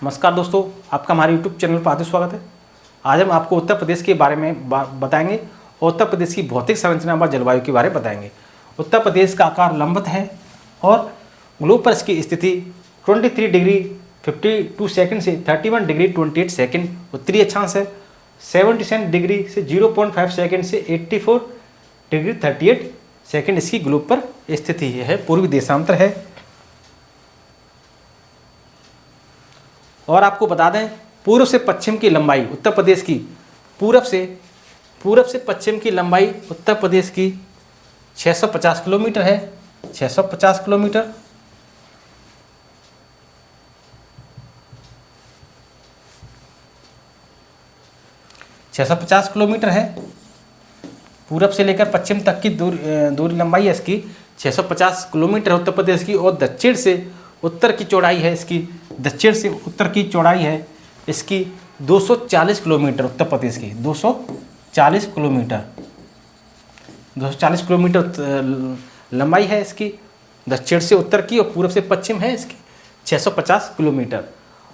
नमस्कार दोस्तों, आपका हमारे YouTube चैनल पर हार्दिक स्वागत है। आज हम आपको उत्तर प्रदेश के बारे में बताएंगे और उत्तर प्रदेश की भौतिक संरचना व जलवायु के बारे में बताएंगे। उत्तर प्रदेश का आकार लंबवत है और ग्लोब पर इसकी स्थिति 23 डिग्री 52 सेकंड से 31 डिग्री 28 सेकंड उत्तरी अक्षांश है। 77 डिग्री से 0.5 सेकंड से 84 डिग्री 38 सेकंड इसकी ग्लोब पर स्थिति है। पूर्वी देशांतर है। और आपको बता दें, पूर्व से पश्चिम की लंबाई उत्तर प्रदेश की पूरब से पश्चिम की लंबाई उत्तर प्रदेश की 650 किलोमीटर है। 650 किलोमीटर। है। पूरब से लेकर पश्चिम तक की दूरी लंबाई है इसकी 650 किलोमीटर उत्तर प्रदेश की। और दक्षिण से उत्तर की चौड़ाई है इसकी 240 किलोमीटर उत्तर प्रदेश की 240 किलोमीटर लंबाई है इसकी दक्षिण से उत्तर की। और पूर्व से पश्चिम है इसकी 650 किलोमीटर।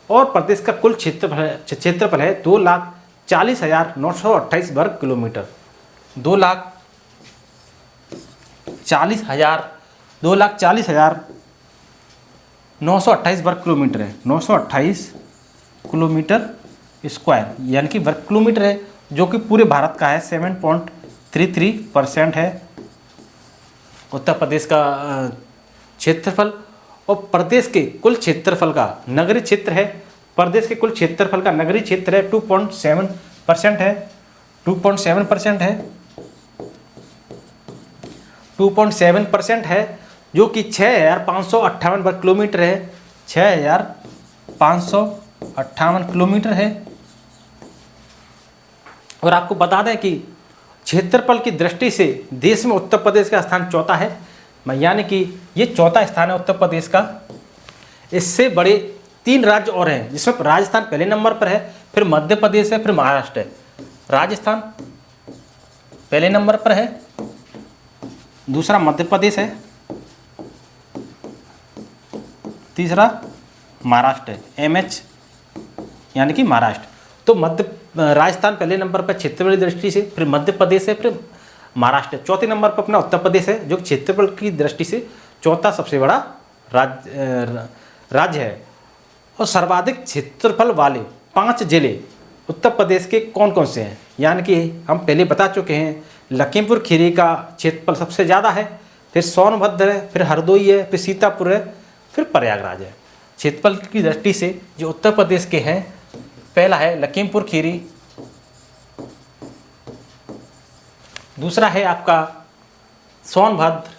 और प्रदेश का कुल क्षेत्रफल है 2,40,928 वर्ग किलोमीटर। 2,40,928 वर्ग किलोमीटर है। 928 किलोमीटर स्क्वायर यानी कि वर्ग किलोमीटर है, जो कि पूरे भारत का है। 7.33% है उत्तर प्रदेश का क्षेत्रफल। और प्रदेश के कुल क्षेत्रफल का नगरीय क्षेत्र है। प्रदेश के कुल क्षेत्रफल का नगरीय क्षेत्र है 2.7% है। 2.7% है। 2.7% है, जो कि 6,558 वर्ग किलोमीटर है। 6,558 किलोमीटर है। और आपको बता दें कि क्षेत्रफल की दृष्टि से देश में उत्तर प्रदेश का स्थान चौथा है, यानी कि ये चौथा स्थान है उत्तर प्रदेश का। इससे बड़े 3 राज्य और हैं, जिसमें राजस्थान पहले नंबर पर है, फिर मध्य प्रदेश है, फिर महाराष्ट्र है। राजस्थान पहले नंबर पर है, दूसरा मध्य प्रदेश है, तीसरा महाराष्ट्र है। MH यानी कि महाराष्ट्र। तो राजस्थान पहले नंबर पर क्षेत्रफल की दृष्टि से, फिर मध्य प्रदेश है, फिर महाराष्ट्र। चौथे नंबर पर अपना उत्तर प्रदेश है, जो क्षेत्रफल की दृष्टि से चौथा सबसे बड़ा राज्य है। और सर्वाधिक क्षेत्रफल वाले 5 जिले उत्तर प्रदेश के कौन कौन से हैं, यानी कि हम पहले बता चुके हैं। लखीमपुर खीरी का क्षेत्रफल सबसे ज़्यादा है, फिर सोनभद्र है, फिर हरदोई है, फिर सीतापुर है, फिर प्रयागराज है। क्षेत्रफल की दृष्टि से जो उत्तर प्रदेश के हैं, पहला है लखीमपुर खीरी, दूसरा है आपका सोनभद्र,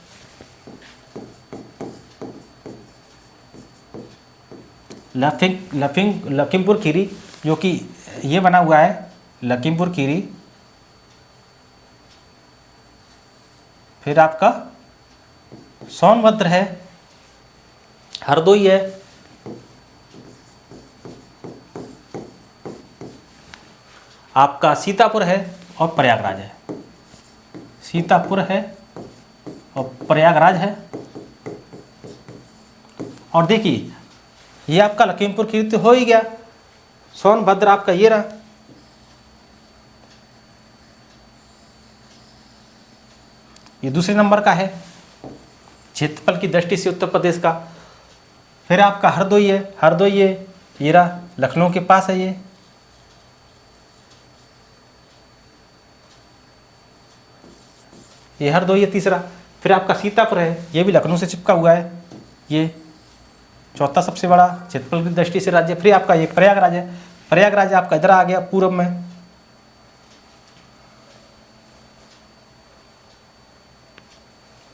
लखीमपुर खीरी, जो कि ये बना हुआ है लखीमपुर खीरी। फिर आपका सोनभद्र है, हरदोई है, आपका सीतापुर है और प्रयागराज है। सीतापुर है और प्रयागराज है। और देखिए, ये आपका लखीमपुर खीरी तो हो ही गया। सोनभद्र आपका ये रहा, ये दूसरे नंबर का है क्षेत्रफल की दृष्टि से उत्तर प्रदेश का। फिर आपका हरदोई है, ये रहा, लखनऊ के पास है ये हरदोई है तीसरा। फिर आपका सीतापुर है, ये भी लखनऊ से चिपका हुआ है, ये चौथा सबसे बड़ा क्षेत्रफल की दृष्टि से राज्य। फिर आपका ये प्रयागराज है। प्रयागराज आपका इधर आ गया पूर्व में,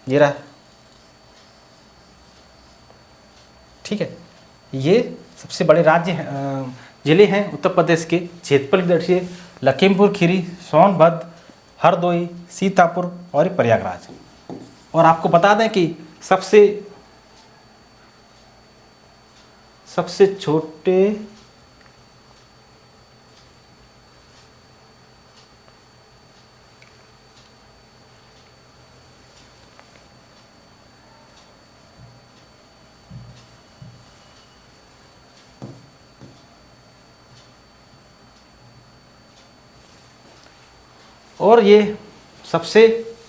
ये रहा, ठीक है। ये सबसे बड़े जिले हैं उत्तर प्रदेश के क्षेत्रफल की दृष्टि से। लखीमपुर खीरी, सोनभद्र, हरदोई, सीतापुर और प्रयागराज। और आपको बता दें कि सबसे छोटे और ये सबसे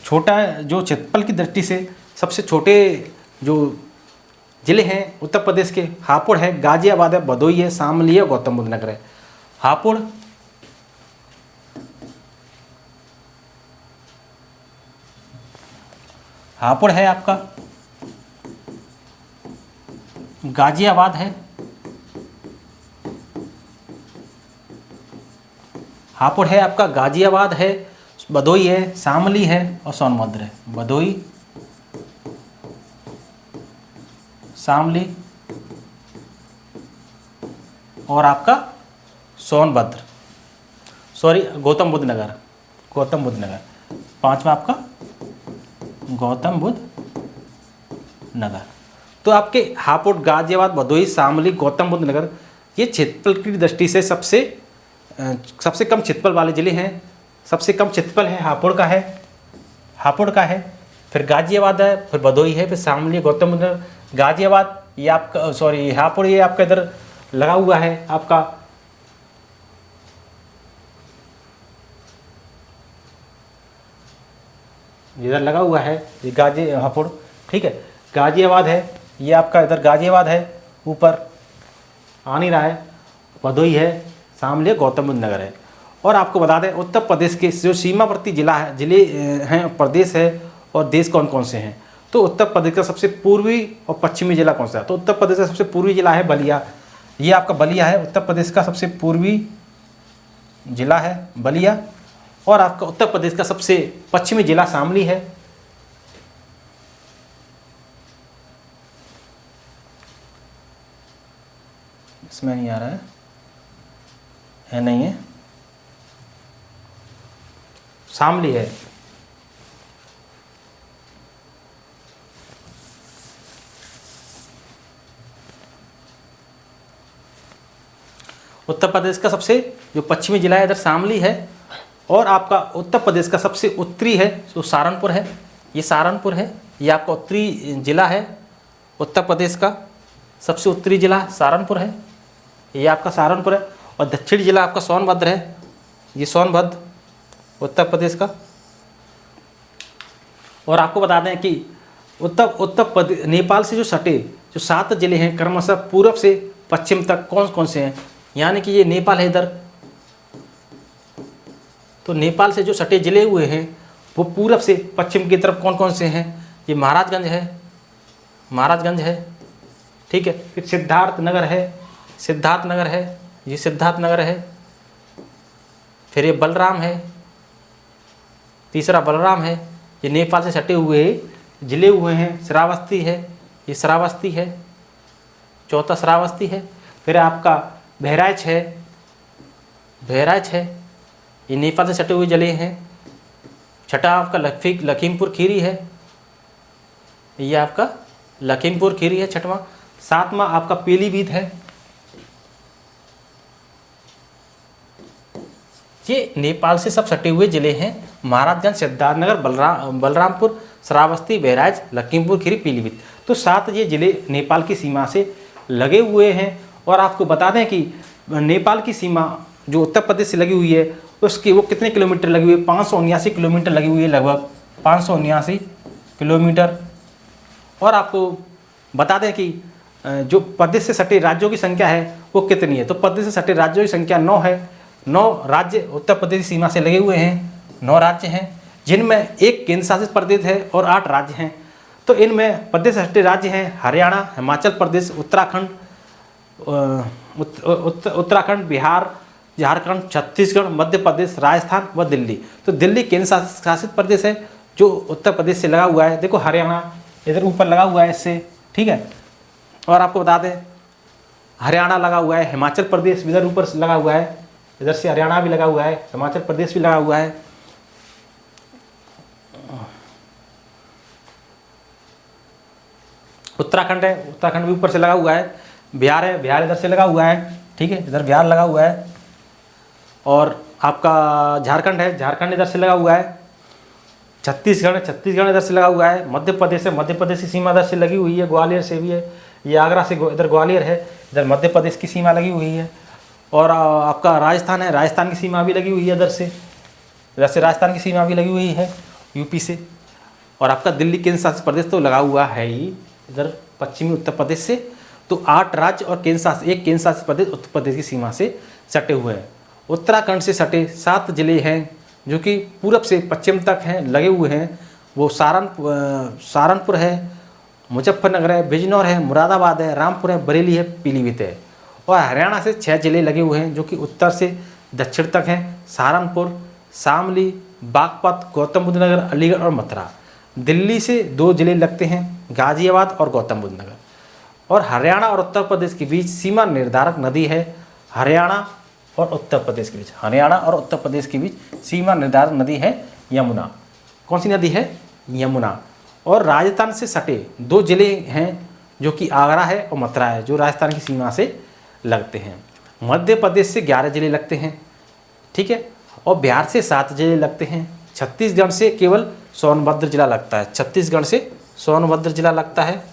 छोटा, जो क्षेत्रफल की दृष्टि से सबसे छोटे जो जिले हैं उत्तर प्रदेश के, हापुड़ है, गाजियाबाद है, भदोही है, शामली है, गौतम बुद्ध नगर है। हापुड़, हापुड़ है आपका, गाजियाबाद है, हापुड़ है आपका, गाजियाबाद है, भदोही है, शामली है और सोनभद्र है। भदोही, शामली और आपका सोनभद्र, सॉरी गौतम बुद्ध नगर, गौतम बुद्ध नगर। पांचवा आपका गौतम बुद्ध नगर। तो आपके हापुड़, गाजियाबाद, भदोही, शामली, गौतम बुद्ध नगर ये क्षेत्रफल की दृष्टि से सबसे कम क्षेत्रफल वाले जिले हैं। सबसे कम क्षेत्रफल है हापुड़ का है, हापुड़ का है, फिर गाजियाबाद है, फिर भदोही है, फिर शामली, गौतम बुद्ध नगर। गाजियाबाद ये आपका, सॉरी हापुड़ ये आपका इधर लगा हुआ है आपका, इधर लगा हुआ है ये हापुड़, ठीक है। गाजियाबाद है ये आपका, इधर गाजियाबाद है, ऊपर आ नहीं रहा है। भदोही है, शामली है, गौतम बुद्ध नगर है। और आपको बता दें उत्तर प्रदेश के जो सीमावर्ती जिले हैं, प्रदेश है और देश कौन कौन से हैं। तो उत्तर प्रदेश का सबसे पूर्वी और पश्चिमी जिला कौन सा है? तो उत्तर प्रदेश का सबसे पूर्वी जिला है बलिया। ये आपका बलिया है, उत्तर प्रदेश का सबसे पूर्वी जिला है बलिया। और आपका उत्तर प्रदेश का सबसे पश्चिमी जिला शामली है। इसमें नहीं आ रहा है नहीं है, शामली है। उत्तर प्रदेश का सबसे जो पश्चिमी जिला है इधर शामली है। और आपका उत्तर प्रदेश का सबसे उत्तरी है जो सहारनपुर है, ये सहारनपुर है, ये आपका उत्तरी जिला है। उत्तर प्रदेश का सबसे उत्तरी जिला सहारनपुर है, ये आपका सहारनपुर है। और दक्षिणी जिला आपका सोनभद्र है, ये सोनभद्र उत्तर प्रदेश का। और आपको बता दें कि उत्तर प्रदेश नेपाल से जो सटे जो 7 जिले हैं क्रमशः पूर्व से पश्चिम तक कौन कौन से हैं, यानी कि ये नेपाल है इधर, तो नेपाल से जो सटे जिले हुए हैं वो पूरब से पश्चिम की तरफ कौन कौन से हैं। ये महाराजगंज है, महाराजगंज है, ठीक है। फिर सिद्धार्थनगर है, सिद्धार्थनगर है, ये सिद्धार्थनगर है। फिर ये बलराम है, तीसरा बलराम है, ये नेपाल से सटे हुए जिले हुए हैं। श्रावस्ती है, ये श्रावस्ती है, चौथा श्रावस्ती है। फिर आपका बहराइच है, बहराइच है, ये नेपाल से सटे हुए जिले हैं। छठा आपका लखीमपुर खीरी है, ये आपका लखीमपुर खीरी है छठवां। सातवां आपका पीलीभीत है। ये नेपाल से सब सटे हुए जिले हैं, महाराजगंज, सिद्धार्थनगर, बलरामपुर, श्रावस्ती, बहराइच, लखीमपुर खीरी, पीलीभीत। तो 7 ये जिले नेपाल की सीमा से लगे हुए हैं। और आपको बता दें कि नेपाल की सीमा जो उत्तर प्रदेश से लगी हुई है उसकी वो कितने किलोमीटर लगी हुई है? 579 किलोमीटर लगी हुई है, लगभग 579 किलोमीटर। और आपको बता दें कि जो प्रदेश से सटे राज्यों की संख्या है वो कितनी है? तो प्रदेश से सटे राज्यों की संख्या 9 है। 9 राज्य उत्तर प्रदेश की सीमा से लगे हुए हैं, 9 राज्य हैं, जिनमें एक केंद्र शासित प्रदेश है और 8 राज्य हैं। तो इनमें प्रदेश से सटे राज्य हैं हरियाणा, हिमाचल प्रदेश, उत्तराखंड, बिहार, झारखंड, छत्तीसगढ़, मध्य प्रदेश, राजस्थान व दिल्ली। तो दिल्ली केंद्र शासित प्रदेश है जो उत्तर प्रदेश से लगा हुआ है। देखो हरियाणा इधर ऊपर लगा हुआ है इससे, ठीक है। और आपको बता दें हरियाणा लगा हुआ है, हिमाचल प्रदेश इधर ऊपर से लगा हुआ है, इधर से हरियाणा भी लगा हुआ है, हिमाचल प्रदेश भी लगा हुआ है। उत्तराखंड है, उत्तराखंड भी ऊपर से लगा हुआ है। बिहार है, बिहार इधर से लगा हुआ है, ठीक है, इधर बिहार लगा हुआ है। और आपका झारखंड है, झारखंड इधर से लगा हुआ है। छत्तीसगढ़ है, छत्तीसगढ़ इधर से लगा हुआ है। मध्य प्रदेश है, मध्य प्रदेश की सीमा इधर से लगी हुई है, ग्वालियर से भी है। ये आगरा से इधर ग्वालियर है, इधर मध्य प्रदेश की सीमा लगी हुई है। और आपका राजस्थान है, राजस्थान की सीमा भी लगी हुई है इधर से, जैसे राजस्थान की सीमा भी लगी हुई है यूपी से, और आपका दिल्ली केंद्र शासित प्रदेश तो लगा हुआ है ही इधर पश्चिमी उत्तर प्रदेश से। तो 8 राज्य और एक केंद्र शासित प्रदेश उत्तर प्रदेश की सीमा से सटे हुए हैं। उत्तराखंड से सटे 7 जिले हैं जो कि पूरब से पश्चिम तक हैं, लगे हुए हैं। वो सहारनपुर है, मुजफ्फरनगर है, बिजनौर है, मुरादाबाद है, रामपुर है, बरेली है, पीलीभीत है। और हरियाणा से 6 जिले लगे हुए हैं जो कि उत्तर से दक्षिण तक हैं, सहारनपुर, शामली, बागपत, गौतम बुद्ध नगर, अलीगढ़ और मथुरा। दिल्ली से 2 जिले लगते हैं, गाजियाबाद और गौतम बुद्ध नगर। और हरियाणा और उत्तर प्रदेश के बीच सीमा निर्धारक नदी है, हरियाणा और उत्तर प्रदेश के बीच, हरियाणा और उत्तर प्रदेश के बीच सीमा निर्धारक नदी है यमुना। कौन सी नदी है? यमुना। और राजस्थान से सटे 2 जिले हैं जो कि आगरा है और मथुरा है, जो राजस्थान की सीमा से लगते हैं। मध्य प्रदेश से 11 जिले लगते हैं, ठीक है, और बिहार से 7 जिले लगते हैं। छत्तीसगढ़ से केवल सोनभद्र जिला लगता है, छत्तीसगढ़ से सोनभद्र जिला लगता है,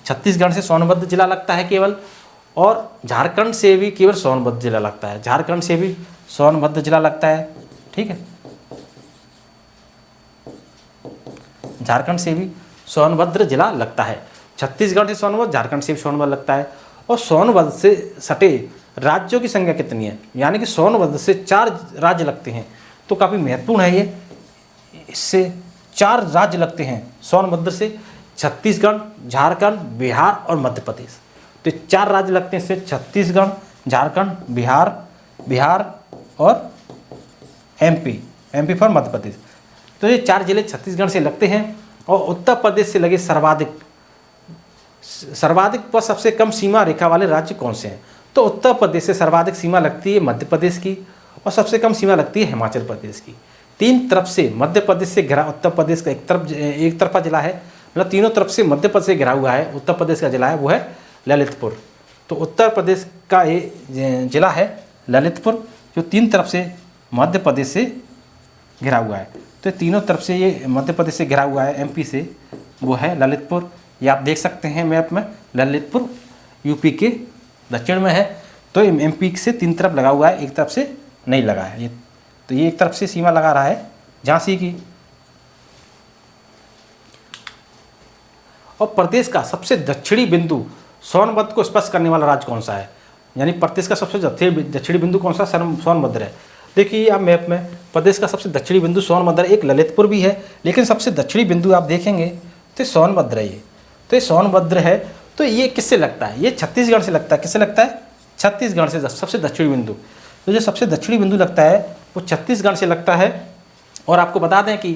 छत्तीसगढ़ से सोनभद्र जिला लगता है केवल। और झारखंड से भी केवल सोनभद्र जिला लगता है, झारखंड से भी सोनभद्र जिला लगता है, ठीक है, झारखंड से भी सोनभद्र जिला लगता है। छत्तीसगढ़ से सोनभद्र, झारखंड से भी सोनभद्र लगता है। और सोनभद्र से सटे राज्यों की संख्या कितनी है, यानी कि सोनभद्र से 4 राज्य लगते हैं, तो काफ़ी महत्वपूर्ण है ये। इससे 4 राज्य लगते हैं सोनभद्र से, छत्तीसगढ़, झारखंड, बिहार और मध्य प्रदेश। तो 4 राज्य लगते हैं इससे, छत्तीसगढ़, झारखंड, बिहार और एमपी फॉर मध्य प्रदेश। तो ये 4 जिले छत्तीसगढ़ से लगते हैं। और उत्तर प्रदेश से लगे सर्वाधिक व सबसे कम सीमा रेखा वाले राज्य कौन से हैं? तो उत्तर प्रदेश से सर्वाधिक सीमा लगती है मध्य प्रदेश की, और सबसे कम सीमा लगती है हिमाचल प्रदेश की। 3 तरफ से मध्य प्रदेश से घिरा उत्तर प्रदेश का एक तरफा जिला है, मतलब तीनों तरफ से मध्य प्रदेश से घिरा हुआ है उत्तर प्रदेश का जिला है, वो है ललितपुर। तो उत्तर प्रदेश का ये जिला है ललितपुर, जो 3 तरफ से मध्य प्रदेश से घिरा हुआ है। तो तीनों तरफ से ये मध्य प्रदेश से घिरा हुआ है, एमपी से, वो है ललितपुर। ये आप देख सकते हैं मैप में, ललितपुर यूपी के दक्षिण में है। तो एमपी से 3 तरफ लगा हुआ है, एक तरफ से नहीं लगा है ये। तो ये एक तरफ से सीमा लगा रहा है झांसी की। और प्रदेश का सबसे दक्षिणी बिंदु सोनभद्र को स्पर्श करने वाला राज्य कौन सा है? यानी प्रदेश का सबसे दक्षिणी बिंदु कौन सा? सोनभद्र है। देखिए आप मैप में, प्रदेश का सबसे दक्षिणी बिंदु सोनभद्र, एक ललितपुर भी है, लेकिन सबसे दक्षिणी बिंदु आप देखेंगे तो सोनभद्र है ये। तो ये सोनभद्र है। तो ये किससे लगता है? ये छत्तीसगढ़ से लगता है। किससे लगता है? छत्तीसगढ़ से सबसे दक्षिणी बिंदु। तो जो सबसे दक्षिणी बिंदु लगता है वो छत्तीसगढ़ से लगता है। और आपको बता दें कि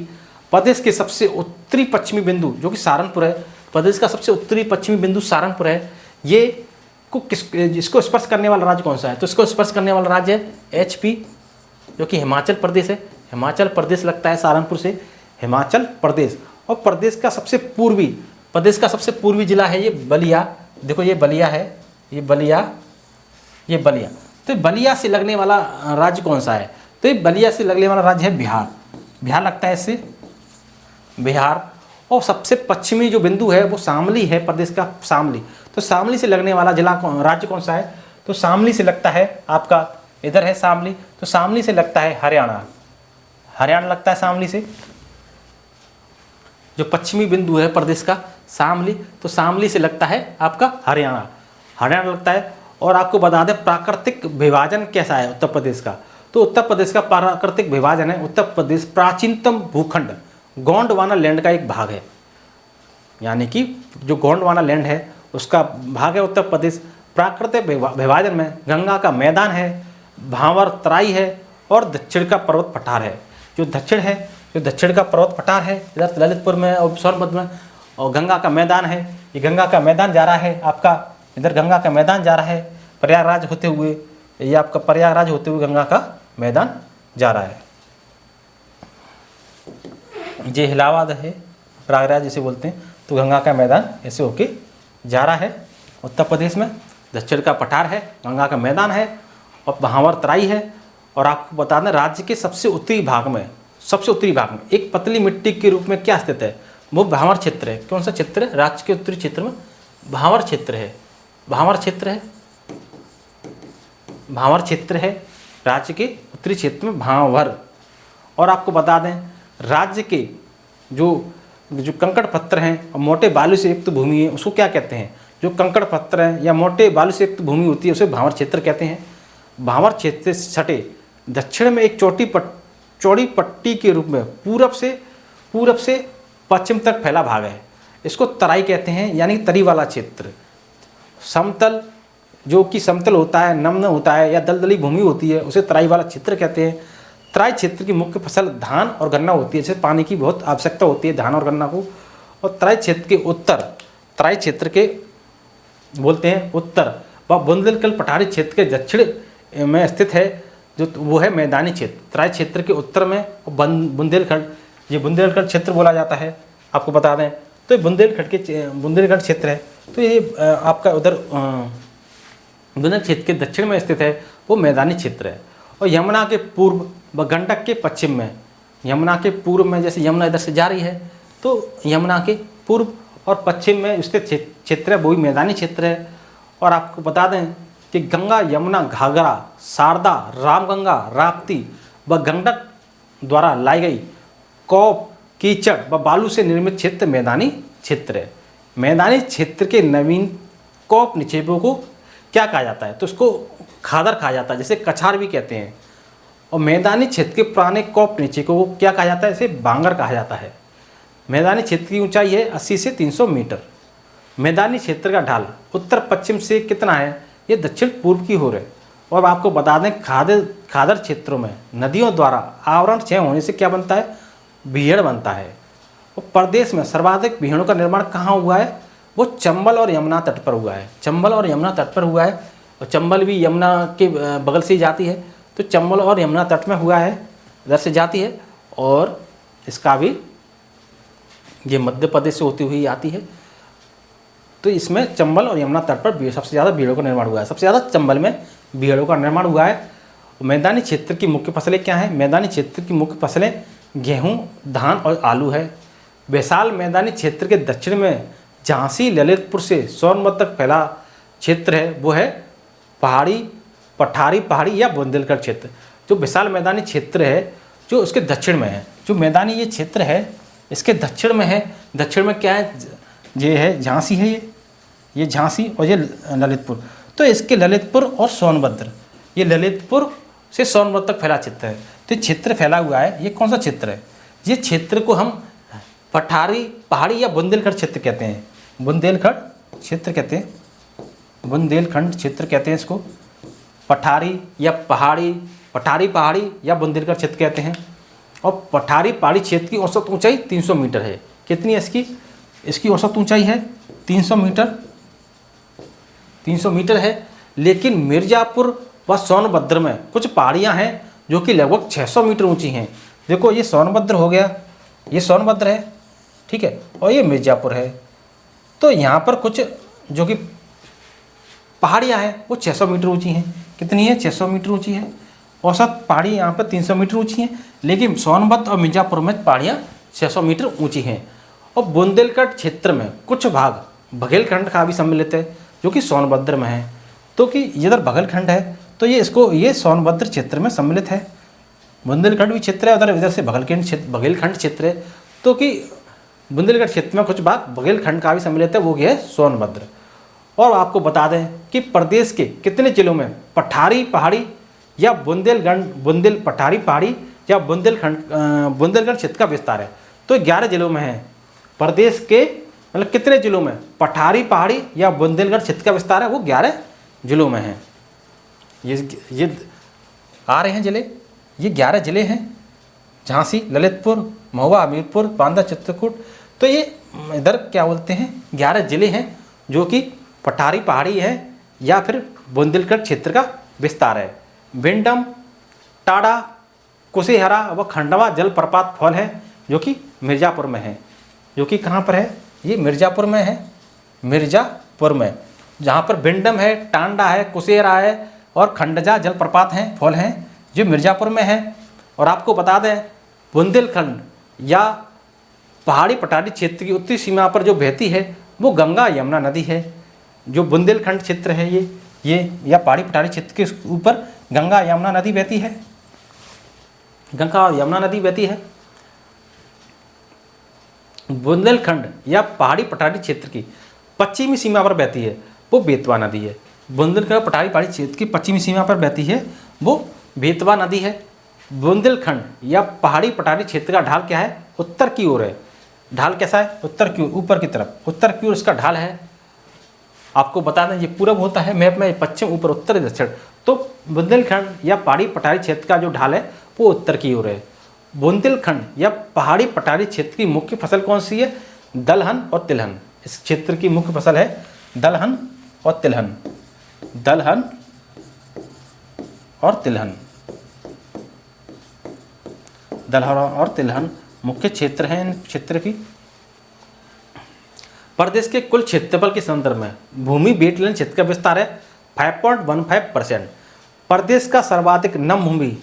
प्रदेश के सबसे उत्तरी पश्चिमी बिंदु जो कि सहारनपुर है, प्रदेश का सबसे उत्तरी पश्चिमी बिंदु सहारनपुर है। ये को इसको स्पर्श करने वाला राज्य कौन सा है? तो इसको स्पर्श करने वाला राज्य है HP, जो कि हिमाचल प्रदेश है। हिमाचल प्रदेश लगता है सहारनपुर से, हिमाचल प्रदेश। और प्रदेश का सबसे पूर्वी जिला है ये बलिया। देखो ये बलिया है, ये बलिया। तो बलिया से लगने वाला राज्य कौन सा है? तो ये बलिया से लगने वाला राज्य है बिहार। बिहार लगता है इससे, बिहार। और सबसे पश्चिमी जो बिंदु है वो शामली है, प्रदेश का शामली। तो शामली से लगने वाला राज्य कौन सा है? तो शामली से लगता है आपका, इधर है शामली, तो शामली से लगता है हरियाणा। हरियाणा लगता है शामली से, जो पश्चिमी बिंदु है प्रदेश का शामली, तो शामली से लगता है आपका हरियाणा। हरियाणा लगता है। और आपको बता दें प्राकृतिक विभाजन कैसा है उत्तर प्रदेश का? तो उत्तर प्रदेश का प्राकृतिक विभाजन है, उत्तर प्रदेश प्राचीनतम भूखंड गोंडवाना लैंड का एक भाग है। यानी कि जो गोंडवाना लैंड है उसका भाग है उत्तर प्रदेश। प्राकृतिक विभाजन में गंगा का मैदान है, भांवर तराई है और दक्षिण का पर्वत पठार है। जो दक्षिण का पर्वत पठार है इधर ललितपुर में और सोनभद्र में, और गंगा का मैदान है, ये गंगा का मैदान जा रहा है आपका, इधर गंगा का मैदान जा रहा है प्रयागराज होते हुए, ये आपका प्रयागराज होते हुए गंगा का मैदान जा रहा है। ये इलाहाबाद है, प्रयागराज जिसे बोलते हैं। तो गंगा का मैदान ऐसे होके जा रहा है उत्तर प्रदेश में। दक्षिण का पठार है, गंगा का मैदान है और भांवर तराई है। और आपको बता दें राज्य के सबसे उत्तरी भाग में एक पतली मिट्टी के रूप में क्या स्थित है? वो भांवर क्षेत्र है। कौन सा क्षेत्र है? राज्य के उत्तरी क्षेत्र में भांवर क्षेत्र है। भांवर क्षेत्र है राज्य के उत्तरी क्षेत्र में, भांवर। और आपको बता दें राज्य के जो जो कंकड़ पत्थर हैं और मोटे बालू से युक्त भूमि है उसको क्या कहते हैं? जो कंकड़ पत्थर हैं या मोटे बालू से युक्त भूमि होती है उसे भांवर क्षेत्र कहते हैं। भांवर क्षेत्र से सटे दक्षिण में एक चौड़ी पट्टी के रूप में पूरब से पश्चिम तक फैला भाग है। इसको तराई कहते हैं, यानी तरी वाला क्षेत्र। समतल, जो कि समतल होता है, नम्न होता है या दलदली भूमि होती है, उसे तराई वाला क्षेत्र कहते हैं। तराई क्षेत्र की मुख्य फसल धान और गन्ना होती है। जैसे पानी की बहुत आवश्यकता होती है धान और गन्ना को। और तराई क्षेत्र के उत्तर, तराई क्षेत्र के बोलते हैं उत्तर, व बुंदेलखंड पठारी क्षेत्र के दक्षिण में स्थित है, जो वो है मैदानी क्षेत्र। तराई क्षेत्र के उत्तर में बुंदेलखंड, ये बुंदेलखंड क्षेत्र बोला जाता है, आपको बता दें। तो ये बुंदेलखंड क्षेत्र है। तो ये आपका उधर बुंदेलखंड क्षेत्र के दक्षिण में स्थित है, वो मैदानी क्षेत्र है। और यमुना के पूर्व व गंडक के पश्चिम में, यमुना के पूर्व में, जैसे यमुना इधर से जा रही है तो यमुना के पूर्व और पश्चिम में स्थित क्षेत्र है, वो भी मैदानी क्षेत्र है। और आपको बता दें कि गंगा, यमुना, घाघरा, शारदा, रामगंगा, राप्ती व गंडक द्वारा लाई गई कौप, कीचड़ व बालू से निर्मित क्षेत्र मैदानी क्षेत्र है। मैदानी क्षेत्र के नवीन कौप निक्षेपों को क्या कहा जाता है? तो उसको खादर कहा जाता है, जैसे कछार भी कहते हैं। और मैदानी क्षेत्र के पुराने कौप निक्षेपों को क्या कहा जाता है? इसे बांगर कहा जाता है। मैदानी क्षेत्र की ऊंचाई है 80 से 300 मीटर। मैदानी क्षेत्र का ढाल उत्तर पश्चिम से कितना है? ये दक्षिण पूर्व की ओर है। और आपको बता दें खादर क्षेत्रों में नदियों द्वारा आवरण क्षय होने से क्या बनता है? बीहड़ बनता है। और प्रदेश में सर्वाधिक बीहड़ों का निर्माण कहाँ हुआ है? वो चंबल और यमुना तट पर हुआ है। चंबल और यमुना तट पर हुआ है। और चंबल भी यमुना के बगल से ही जाती है, तो चंबल और यमुना तट में हुआ है, इधर से जाती है। और इसका भी ये मध्य प्रदेश से होती हुई आती है। तो इसमें चंबल और यमुना तट पर सबसे ज़्यादा बीहड़ों का निर्माण हुआ है। सबसे ज़्यादा चंबल में बीहड़ों का निर्माण हुआ है। मैदानी क्षेत्र की मुख्य फसलें क्या हैं? मैदानी क्षेत्र की मुख्य फसलें गेहूं, धान और आलू है। वैशाल मैदानी क्षेत्र के दक्षिण में झांसी, ललितपुर से सोनभद्र तक फैला क्षेत्र है, वो है पठारी पहाड़ी या बुंदेलखंड क्षेत्र। जो विशाल मैदानी क्षेत्र है जो उसके दक्षिण में है, जो मैदानी ये क्षेत्र है इसके दक्षिण में है। दक्षिण में क्या है? ये है झांसी है, ये झांसी और ये ललितपुर। तो इसके ललितपुर और सोनभद्र, ये ललितपुर से सोनभद्र तक फैला क्षेत्र है। तो ये क्षेत्र फैला हुआ है। ये कौन सा क्षेत्र है? ये क्षेत्र को हम पठारी पहाड़ी या बुंदेलखंड क्षेत्र कहते हैं। बुंदेलखंड क्षेत्र कहते हैं, बुंदेलखंड क्षेत्र कहते हैं इसको। पठारी या पठारी पहाड़ी या बुंदेलखंड क्षेत्र कहते हैं। और पठारी पहाड़ी क्षेत्र की औसत ऊंचाई 300 मीटर है। कितनी है इसकी? इसकी औसत ऊंचाई है 300 मीटर, 300 मीटर है। लेकिन मिर्ज़ापुर व सोनभद्र में कुछ पहाड़ियाँ हैं जो कि लगभग 600 मीटर ऊंची हैं। देखो ये सोनभद्र हो गया, ये सोनभद्र है, ठीक है, और ये मिर्ज़ापुर है। तो यहाँ पर कुछ जो कि पहाड़ियाँ हैं वो 600 मीटर ऊंची हैं। कितनी है? 600 मीटर ऊंची है। औसत पहाड़ी यहाँ पर 300 मीटर ऊंची हैं। लेकिन सोनभद्र और मिर्ज़ापुर में पहाड़ियाँ 600 मीटर ऊंची हैं। और बुंदेलखंड क्षेत्र में कुछ भाग बघेलखंड का भी सम्मिलित है, जो कि सोनभद्र में है। तो कि इधर बघेलखंड है तो ये सोनभद्र क्षेत्र में सम्मिलित है। बुंदेलखंड भी क्षेत्र है, इधर से बघेलखंड क्षेत्र है। तो कि बुंदेलखंड क्षेत्र में कुछ भाग बघेलखंड का भी सम्मिलित है, वो है सोनभद्र। और आपको बता दें कि प्रदेश के कितने जिलों में पठारी पहाड़ी या पठारी पहाड़ी या बुंदेलखंड क्षेत्र का विस्तार है? तो 11 जिलों में है। प्रदेश के मतलब कितने जिलों में पठारी पहाड़ी या बुंदेलखंड क्षेत्र का विस्तार है? वो 11 जिलों में है। ये आ रहे हैं जिले, ये 11 जिले हैं। झांसी, ललितपुर, महुआ, हमीरपुर, बांदा, चित्रकूट। तो ये इधर क्या बोलते हैं? 11 जिले हैं जो कि पठारी पहाड़ी है या फिर बुंदेलखंड क्षेत्र का विस्तार है। विंडम, टाड़ा, कुशेहरा व खंडवा जलप्रपात फॉल है जो कि मिर्ज़ापुर में है। जो कि कहाँ पर है? ये मिर्ज़ापुर में है, मिर्ज़ापुर में, जहाँ पर विंडम है, टांडा है, कुशेहरा है और खंडजा जलप्रपात हैं, फॉल हैं, जो मिर्ज़ापुर में है। और आपको बता दें बुंदेलखंड या पहाड़ी पठारी क्षेत्र की उत्तरी सीमा पर जो बहती है वो गंगा यमुना नदी है। जो बुंदेलखंड क्षेत्र है ये या पहाड़ी पठारी क्षेत्र के ऊपर गंगा यमुना नदी बहती है, गंगा और यमुना नदी बहती है। बुंदेलखंड या पहाड़ी पठारी क्षेत्र की पश्चिमी सीमा पर बहती है, वो बेतवा नदी है। बुंदेलखंड पहाड़ी क्षेत्र की पश्चिमी सीमा पर बहती है, वो बेतवा नदी है। बुंदेलखंड या पहाड़ी पठारी क्षेत्र का ढाल क्या है? उत्तर की ओर है। ढाल कैसा है? उत्तर की ओर, ऊपर की तरफ, उत्तर की ओर इसका ढाल है। आपको बता दें ये पूरब होता है मैप में, पश्चिम, ऊपर, उत्तर, दक्षिण। तो बुंदेलखंड या पहाड़ी पठारी क्षेत्र का जो ढाल है वो उत्तर की ओर है। बुंदेलखंड या पहाड़ी पठारी क्षेत्र की मुख्य फसल कौन सी है? दलहन और तिलहन। इस क्षेत्र की मुख्य फसल है दलहन और तिलहन। दलहन और तिलहन, दलहन और तिलहन मुख्य क्षेत्र हैं इन क्षेत्र की। प्रदेश के कुल क्षेत्रफल के संदर्भ में भूमि वेटलैंड क्षेत्र का विस्तार है 5.15%। प्रदेश का सर्वाधिक नम भूमि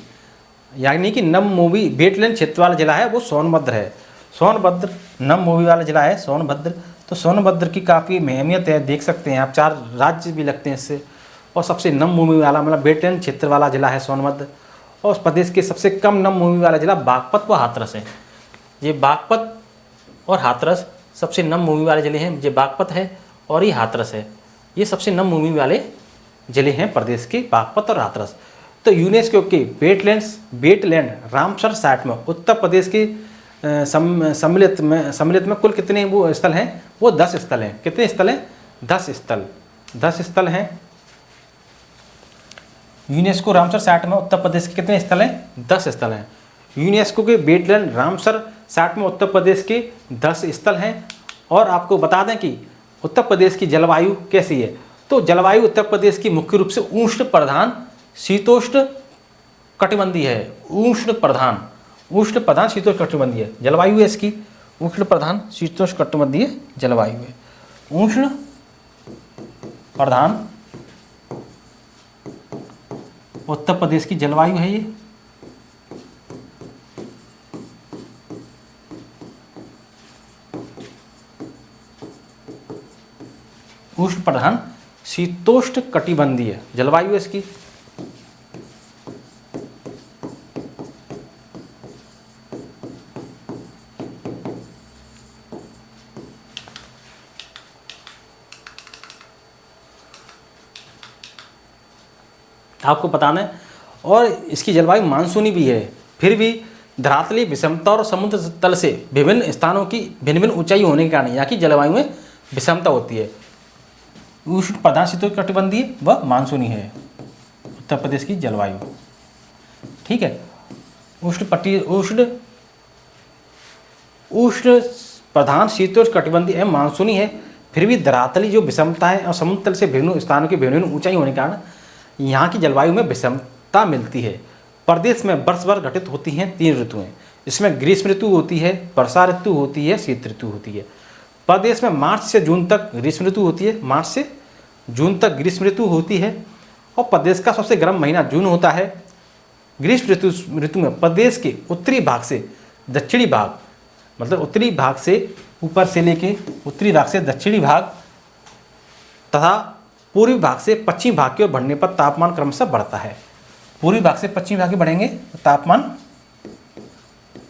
यानी कि नम भूमि वेटलैंड क्षेत्र वाला जिला है वो सोनभद्र है। सोनभद्र नम भूमि वाला जिला है सोनभद्र। तो सोनभद्र की काफ़ी अहमियत है, देख सकते हैं आप, 4 राज्य भी लगते हैं इससे। और सबसे नम भूमि वाला मतलब वेटलैंड क्षेत्र वाला जिला है सोनभद्र। और प्रदेश के सबसे कम नम भूमि वाला जिला बागपत व हाथरस है। ये बागपत और हाथरस सबसे नम भूमि वाले जिले हैं। ये बागपत है और ये हाथरस है, ये सबसे नम भूमि वाले जिले हैं प्रदेश के, बागपत और हाथरस। तो यूनेस्को के वेटलैंड रामसर साइट में उत्तर प्रदेश के सम्मिलित में कुल कितने वो स्थल हैं? वो 10 स्थल हैं। कितने स्थल हैं? 10 स्थल हैं। यूनेस्को रामसर साइट में उत्तर प्रदेश के कितने स्थल हैं? 10 स्थल हैं। यूनेस्को के वेटलैंड रामसर साइट में उत्तर प्रदेश के 10 स्थल हैं। और आपको बता दें कि उत्तर प्रदेश की जलवायु कैसी है? तो जलवायु उत्तर प्रदेश की मुख्य रूप से उष्ण प्रधान शीतोष्ण कटिबंधीय है। उष्ण प्रधान शीतोष्ण कटिबंधीय जलवायु है इसकी। उष्ण प्रधान शीतोष्ण कटिबंधीय जलवायु है। उष्ण प्रधान उत्तर प्रदेश की जलवायु है ये। उष्ण प्रधान शीतोष्ण कटिबंधीय जलवायु है इसकी। आपको बताना है। और इसकी जलवायु मानसूनी भी है। फिर भी धरातलीय विषमता और समुद्र तल से विभिन्न स्थानों की भिन्न भिन्न ऊंचाई होने के कारण यहाँ की जलवायु में विषमता होती है। उष्ण प्रधान शीतोष्ण कटिबंधीय व मानसूनी है उत्तर प्रदेश की जलवायु। ठीक है। उष्ण प्रधान शीतोष्ण कटिबंधीय एवं मानसूनी है। फिर भी धरातली जो विषमता है और समुद्र तल से विभिन्न स्थानों की विभिन्न ऊंचाई होने के कारण यहाँ की जलवायु में विषमता मिलती है। प्रदेश में वर्ष भर घटित होती हैं 3 ऋतुएं। इसमें ग्रीष्म ऋतु होती है, वर्षा ऋतु होती है, शीत ऋतु होती है। प्रदेश में मार्च से जून तक ग्रीष्म ऋतु होती है। मार्च से जून तक ग्रीष्म ऋतु होती है। और प्रदेश का सबसे गर्म महीना जून होता है। ग्रीष्म ऋतु में प्रदेश के उत्तरी भाग से दक्षिणी भाग, मतलब उत्तरी भाग से ऊपर से लेके उत्तरी भाग से दक्षिणी भाग तथा पूर्वी भाग से पश्चिमी भाग की ओर बढ़ने पर तापमान क्रमशः बढ़ता है। पूर्वी भाग से पश्चिमी भाग की बढ़ेंगे तो तापमान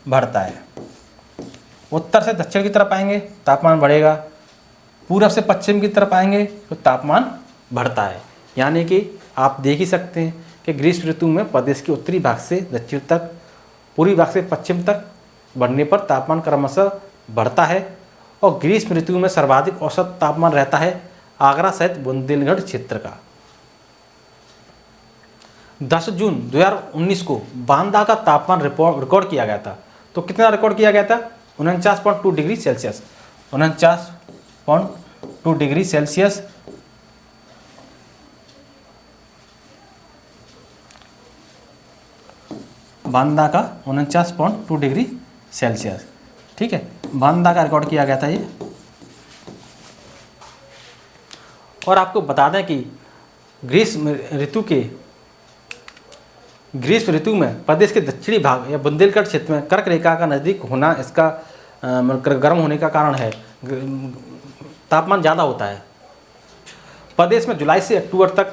बढ़ता है। उत्तर से दक्षिण की तरफ आएंगे तापमान बढ़ेगा। पूरब से पश्चिम की तरफ आएंगे तो तापमान बढ़ता है। यानी कि आप देख ही सकते हैं कि ग्रीष्म ऋतु में प्रदेश के उत्तरी भाग से दक्षिण तक, पूर्वी भाग से पश्चिम तक बढ़ने पर तापमान क्रमशः बढ़ता है। और ग्रीष्म ऋतु में सर्वाधिक औसत तापमान रहता है आगरा सहित बुंदेलखंड क्षेत्र का। 10 जून 2019 को बांदा का तापमान रिकॉर्ड किया गया था। तो कितना रिकॉर्ड किया गया था? 49.2 degree Celsius. 49.2 degree Celsius. Banda का 49.2 डिग्री सेल्सियस। ठीक है, बांदा का रिकॉर्ड किया गया था ये। और आपको बता दें कि ग्रीष्म ऋतु में प्रदेश के दक्षिणी भाग या बुंदेलखंड क्षेत्र में कर्क रेखा का नज़दीक होना इसका गर्म होने का कारण है। तापमान ज़्यादा होता है। प्रदेश में जुलाई से अक्टूबर तक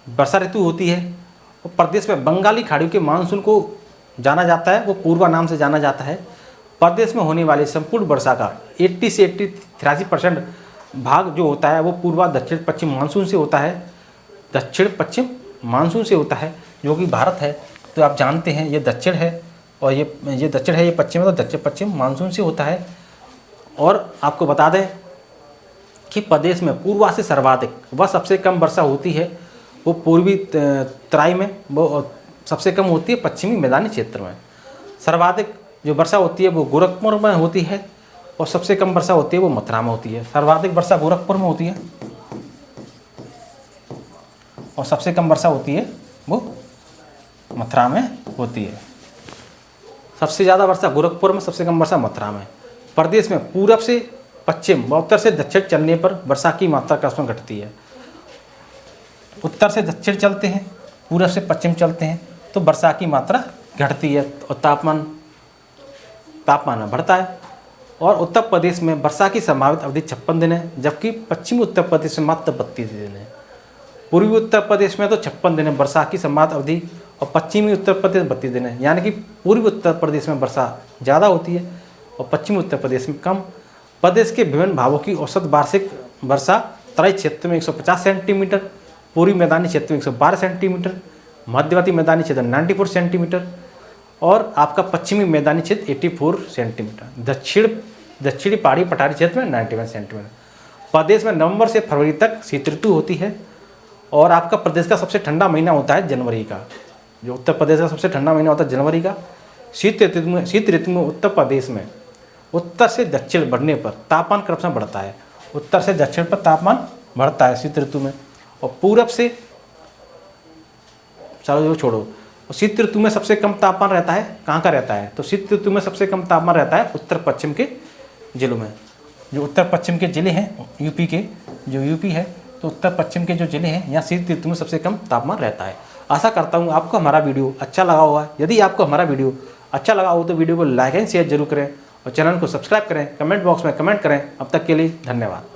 वर्षा ऋतु होती है। और प्रदेश में बंगाली खाड़ियों के मानसून को जाना जाता है, वो पूर्वा नाम से जाना जाता है। प्रदेश में होने वाली संपूर्ण वर्षा का 80 से 83% भाग जो होता है वो पूर्वा दक्षिण पश्चिम मानसून से होता है, दक्षिण पश्चिम मानसून से होता है, जो कि भारत है तो आप जानते हैं ये दक्षिण है और ये दक्षिण है, ये पश्चिम है, तो दक्षिण पश्चिम मानसून से होता है। और आपको बता दें कि प्रदेश में पूर्वा से सर्वाधिक व सबसे कम वर्षा होती है वो पूर्वी तराई में, वो सबसे कम होती है पश्चिमी मैदानी क्षेत्र में। सर्वाधिक जो वर्षा होती है वो गोरखपुर में होती है और सबसे कम वर्षा होती है वो मथुरा में होती है। सर्वाधिक वर्षा गोरखपुर में होती है और सबसे कम वर्षा होती है वो मथुरा में होती है। सबसे ज़्यादा वर्षा गोरखपुर में, सबसे कम वर्षा मथुरा में। प्रदेश में पूरब से पश्चिम व उत्तर से दक्षिण चलने पर वर्षा की मात्रा क्रमशः घटती है। उत्तर से दक्षिण चलते हैं, पूरब से पश्चिम चलते हैं तो वर्षा की मात्रा घटती है और तापमान बढ़ता है। और उत्तर प्रदेश में वर्षा की संभावित अवधि 56 दिन है, जबकि पश्चिमी उत्तर प्रदेश में मात्र 32 दिन है। पूर्वी उत्तर प्रदेश में तो 56 दिन है वर्षा की संभावित अवधि और पश्चिमी उत्तर प्रदेश 32 दिन है, यानी कि पूर्वी उत्तर प्रदेश में वर्षा ज़्यादा होती है और पश्चिमी उत्तर प्रदेश में कम। प्रदेश के विभिन्न भागों की औसत वार्षिक वर्षा तराई क्षेत्र में 150 सेंटीमीटर, पूर्वी मैदानी क्षेत्र में 112 सेंटीमीटर, मध्यवर्ती मैदानी क्षेत्र 94 सेंटीमीटर और आपका पश्चिमी मैदानी क्षेत्र 84 सेंटीमीटर, दक्षिणी पहाड़ी पठारी क्षेत्र में 91 सेंटीमीटर। प्रदेश में नवंबर से फरवरी तक शीत ऋतु होती है और आपका प्रदेश का सबसे ठंडा महीना होता है जनवरी का। जो उत्तर प्रदेश का सबसे ठंडा महीना होता है जनवरी का। शीत ऋतु में उत्तर प्रदेश में उत्तर से दक्षिण बढ़ने पर तापमान क्रमशः बढ़ता है। उत्तर से दक्षिण पर तापमान बढ़ता है शीत ऋतु में। और पूरब से, चलो छोड़ो, शीत ऋतु में सबसे कम तापमान रहता है, कहाँ का रहता है, तो शीत ऋतु में सबसे कम तापमान रहता है उत्तर पश्चिम के जिलों में। जो उत्तर पश्चिम के ज़िले हैं यूपी के, जो यूपी है तो उत्तर पश्चिम के जो ज़िले हैं यहाँ शीत ऋतु में सबसे कम तापमान रहता है। आशा करता हूँ आपको हमारा वीडियो अच्छा लगा होगा। यदि आपको हमारा वीडियो अच्छा लगा हो तो वीडियो को लाइक एंड शेयर जरूर करें और चैनल को सब्सक्राइब करें, कमेंट बॉक्स में कमेंट करें। अब तक के लिए धन्यवाद।